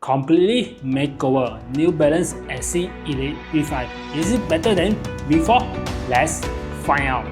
completely makeover New Balance SC Elite V5. Is it better than V4? Let's find out.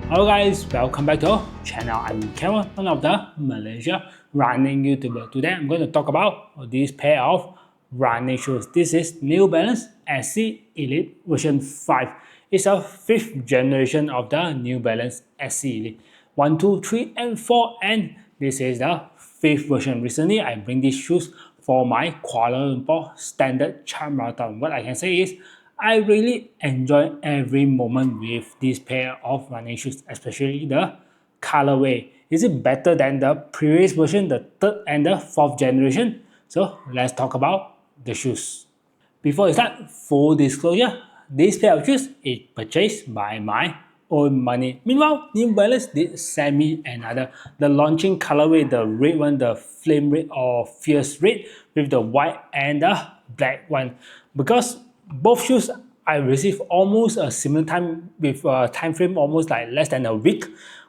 Hello guys, welcome back to our channel. I'm Kevin, one of the Malaysia running YouTuber. Today I'm going to talk about this pair of running shoes. This is New Balance SC Elite version 5. It's a 5th generation of the New Balance SC Elite 1, 2, 3 and 4, and this is the 5th version. Recently I bring these shoes for my Kuala Lumpur standard charm marathon. What I can say is I really enjoy every moment with this pair of running shoes, especially the colorway. Is it better than the previous version, the 3rd and the 4th generation? So let's talk about the shoes. Before we start, full disclosure, this pair of shoes is purchased by my own money. Meanwhile, New Balance did send me another, the launching colorway, the red one, the flame red or fierce red with the white and the black one. Because both shoes I received almost a similar time with a time frame almost like less than a week.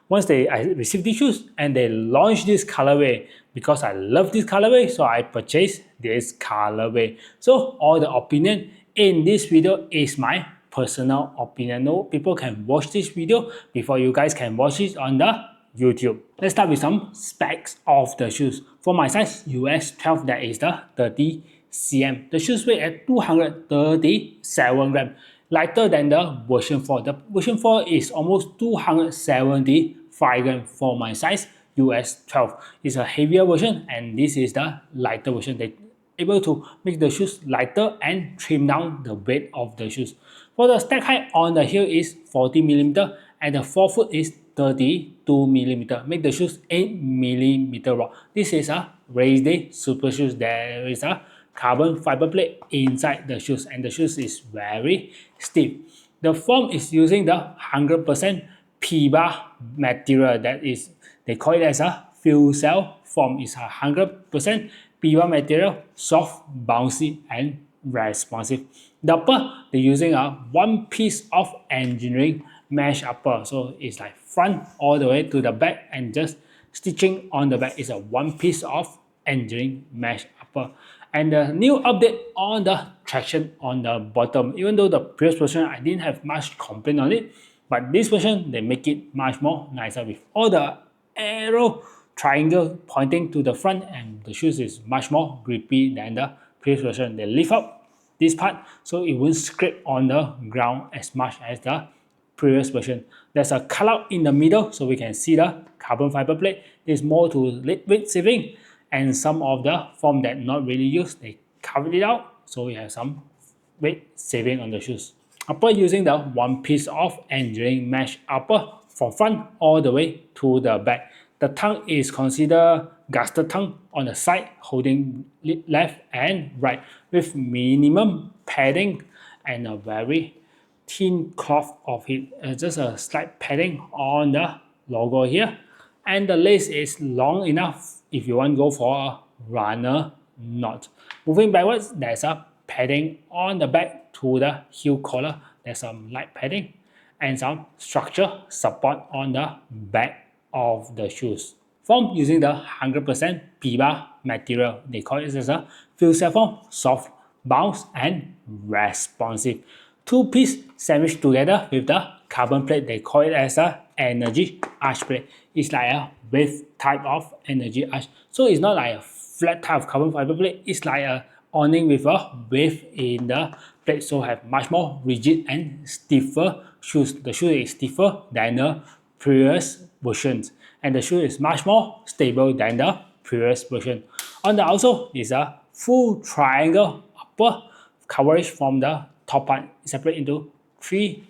Once I received these shoes and they launched this colorway, because I love this colorway, so I purchased this colorway. So all the opinion in this video is my personal opinion. No people can watch this video before you guys can watch it on the YouTube. Let's start with some specs of the shoes. For my size, US 12, that is the 30 cm. The shoes weigh at 237 grams, lighter than the version 4. The version 4 is almost 275 grams for my size, US 12. It's a heavier version and this is the lighter version. They able to make the shoes lighter and trim down the weight of the shoes. For the stack height on the heel is 40mm and the forefoot is 32mm. Make the shoes 8mm long. This is a race day super shoes. There is a carbon fiber plate inside the shoes and the shoes is very stiff. The foam is using the 100% PBA material, that is, they call it as a fuel cell foam. It's 100% PBA material, soft, bouncy and responsive. The upper, they're using a one piece of engineering mesh upper, so it's like front all the way to the back and just stitching on the back is a one piece of engineering mesh upper. And the new update on the traction on the bottom, even though the previous version I didn't have much complaint on it, but this version they make it much more nicer with all the arrow triangle pointing to the front, and the shoes is much more grippy than the previous version. They lift up this part so it won't scrape on the ground as much as the previous version. There's a cutout in the middle so we can see the carbon fiber plate. It's more to weight saving, and some of the foam that not really used, they covered it out so we have some weight saving on the shoes. Upper using the one piece of engineering mesh upper from front all the way to the back. The tongue is considered gusset tongue on the side, holding left and right with minimum padding and a very thin cloth of it. Just a slight padding on the logo here, and the lace is long enough if you want to go for a runner knot. Moving backwards, there's a padding on the back to the heel collar. There's some light padding and some structure support on the back of the shoes. Foam using the 100% PBA material. They call it as a fuel cell foam, soft, bounce and responsive. Two-piece sandwiched together with the carbon plate. They call it as a energy arch plate. It's like a wave type of energy arch. So it's not like a flat type of carbon fiber plate. It's like a awning with a wave in the plate, so have much more rigid and stiffer shoes. The shoe is stiffer than the previous versions, and the shoe is much more stable than the previous version. On the outsole is a full triangle upper coverage from the top part, separate into 3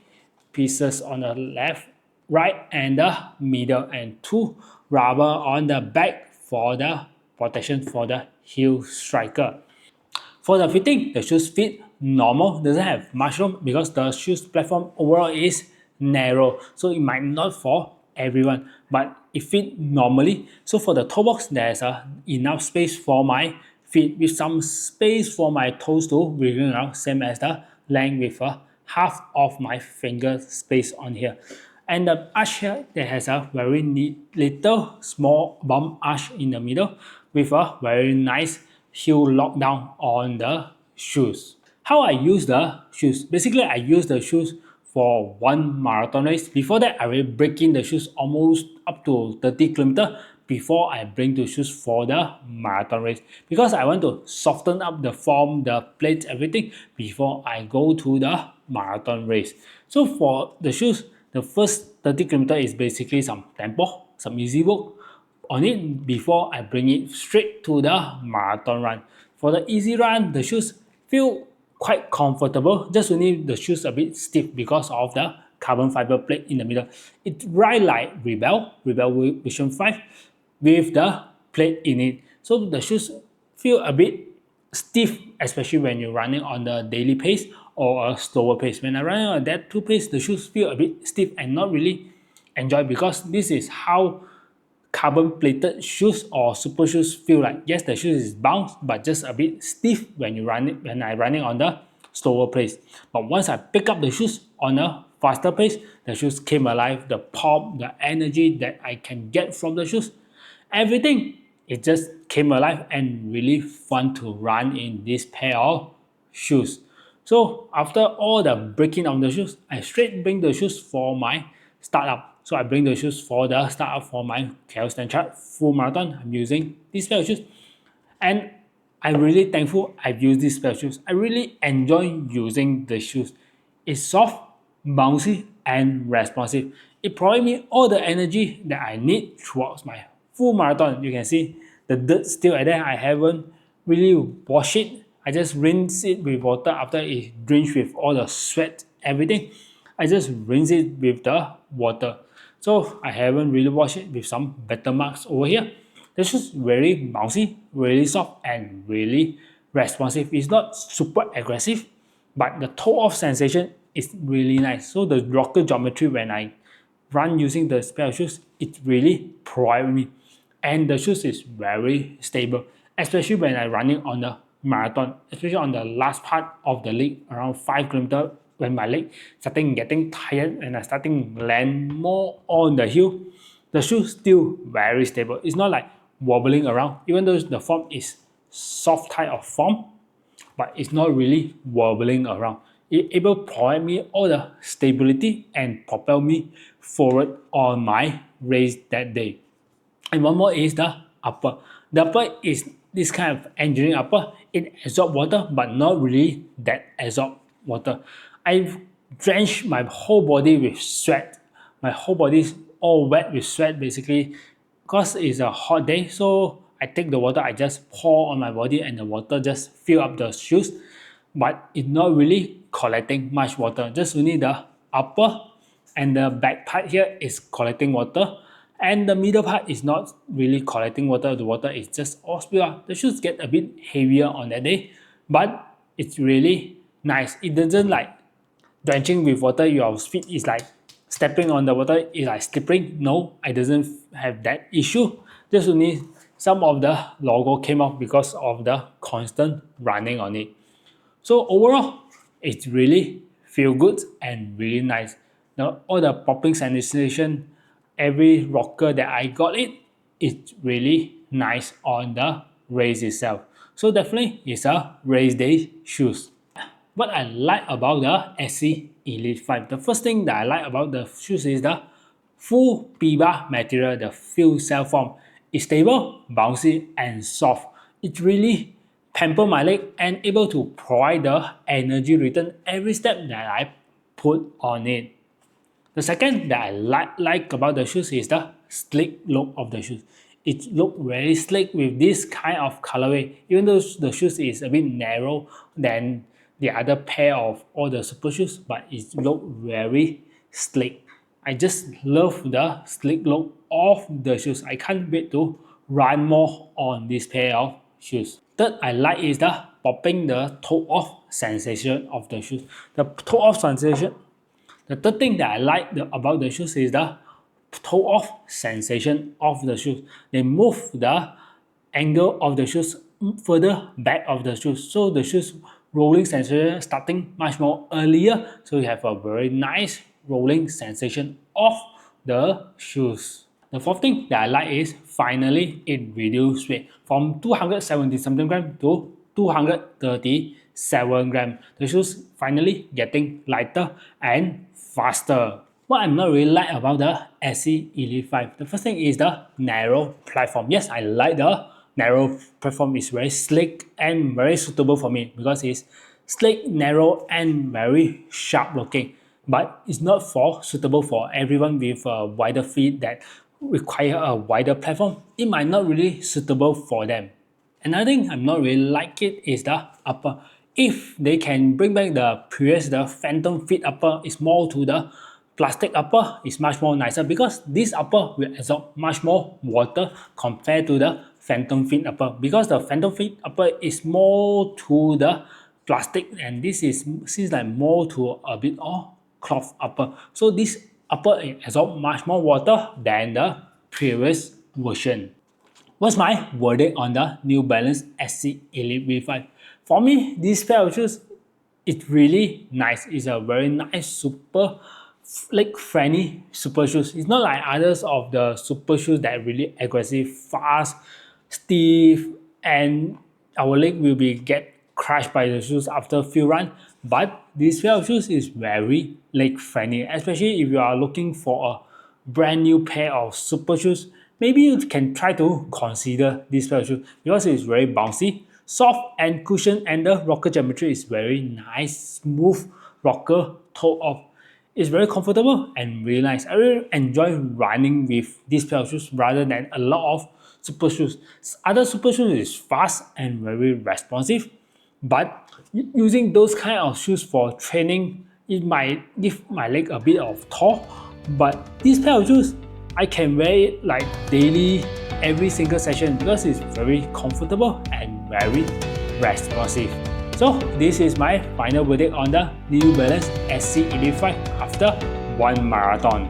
pieces on the left, right and the middle, and 2 rubber on the back for the protection for the heel striker. For the fitting, the shoes fit normal, doesn't have much room because the shoes platform overall is narrow, so it might not for everyone, but it fit normally. So for the toe box, there's enough space for my feet with some space for my toes to wiggle around, same as the length with half of my finger space on here. And the arch here, there has a very neat little small bump arch in the middle with a very nice heel lockdown on the shoes. How I use the shoes? Basically, I use the shoes for one marathon race. Before that, I will break in the shoes almost up to 30 kilometers before I bring the shoes for the marathon race, because I want to soften up the form, the plates, everything before I go to the marathon race. So for the shoes, the first 30 kilometers is basically some tempo, some easy work on it before I bring it straight to the marathon run. For the easy run, the shoes feel quite comfortable, just only the shoes a bit stiff because of the carbon fiber plate in the middle. It ride like Rebel Vision 5 with the plate in it. So the shoes feel a bit stiff, especially when you're running on the daily pace or a slower pace. When I run on that two pace, the shoes feel a bit stiff and not really enjoy, because this is how carbon plated shoes or super shoes feel like. Yes, the shoes is bounce, but just a bit stiff when you run it, when I running on the slower pace. But once I pick up the shoes on a faster pace, the shoes came alive, the pop, the energy that I can get from the shoes, everything, it just came alive and really fun to run in this pair of shoes. So after all the breaking of the shoes, I straight bring the shoes for my startup. So I bring the shoes for the startup for my KL Stanchart full marathon. I'm using this pair of shoes, and I'm really thankful I've used this pair of shoes. I really enjoy using the shoes. It's soft, bouncy, and responsive. It provides me all the energy that I need throughout my full marathon. You can see the dirt still at there. I haven't really washed it. I just rinse it with water after it drenched with all the sweat, everything. I just rinse it with the water. So I haven't really washed it with some better marks over here. This is very bouncy, really soft, and really responsive. It's not super aggressive, but the toe off sensation is really nice. So the rocker geometry when I run using the pair of shoes, it really provides me. And the shoes is very stable, especially when I'm running on the marathon, especially on the last part of the leg, around 5 kilometers, when my leg starting getting tired and I starting land more on the heel, the shoe still very stable. It's not like wobbling around, even though the form is soft type of form, but it's not really wobbling around. It able to provide me all the stability and propel me forward on my race that day. And one more is the upper. The upper is this kind of engineering upper. It absorbs water, but not really that absorb water. I've drenched my whole body with sweat. My whole body is all wet with sweat basically, because it's a hot day. So I take the water, I just pour on my body, and the water just fill up the shoes. But it's not really collecting much water. Just only the upper and the back part here is collecting water. And the middle part is not really collecting water. The water is just all spill out. The shoes get a bit heavier on that day, but it's really nice. It doesn't like drenching with water, your feet is like stepping on the water, is like slipping. No, I doesn't have that issue. Just only some of the logo came off because of the constant running on it. So overall, it really feel good and really nice. Now all the popping sensation, every rocker that I got it's really nice on the race itself. So definitely it's a race day shoes. What I like about the SC Elite 5, the first thing that I like about the shoes is the full PBA material, the field cell form. It's stable, bouncy, and soft. It really pamper my leg and able to provide the energy return every step that I put on it. The second that I like about the shoes is the sleek look of the shoes. It looks very sleek with this kind of colorway. Even though the shoes is a bit narrow than the other pair of all the super shoes, but it looks very sleek. I just love the sleek look of the shoes. I can't wait to run more on this pair of shoes. Third I like is the popping the toe off sensation of the shoes. The toe off sensation. The third thing that I like about the shoes is the toe-off sensation of the shoes. They move the angle of the shoes further back of the shoes, so the shoes rolling sensation starting much more earlier, so you have a very nice rolling sensation of the shoes. The fourth thing that I like is finally it reduced weight from 270 something gram to 237 gram. The shoes finally getting lighter and faster. What I'm not really like about the SC Elite 5, the first thing is the narrow platform. Yes, I like the narrow platform. It's very slick and very suitable for me because it's slick, narrow, and very sharp looking. But it's not suitable for everyone with a wider feet that require a wider platform. It might not really suitable for them. Another thing I'm not really like it is the upper. If they can bring back the previous, the phantom fit upper is more to the plastic upper, is much more nicer because this upper will absorb much more water compared to the phantom fit upper, because the phantom fit upper is more to the plastic and this is seems like more to a bit of cloth upper. So this upper absorb much more water than the previous version. What's my verdict on the New Balance SC Elite V5? For me, this pair of shoes is really nice. It's a very nice, super leg-friendly super shoes. It's not like others of the super shoes that are really aggressive, fast, stiff, and our leg will be get crushed by the shoes after a few runs. But this pair of shoes is very leg-friendly, especially if you are looking for a brand new pair of super shoes. Maybe you can try to consider this pair of shoes because it's very bouncy, soft and cushion, and the rocker geometry is very nice, smooth rocker toe off. It's very comfortable and really nice. I really enjoy running with this pair of shoes rather than a lot of super shoes. Other super shoes is fast and very responsive, but using those kind of shoes for training, it might give my leg a bit of tall. But this pair of shoes, I can wear it like daily, every single session because it's very comfortable and very responsive. So this is my final verdict on the New Balance SC Elite 5 after one marathon.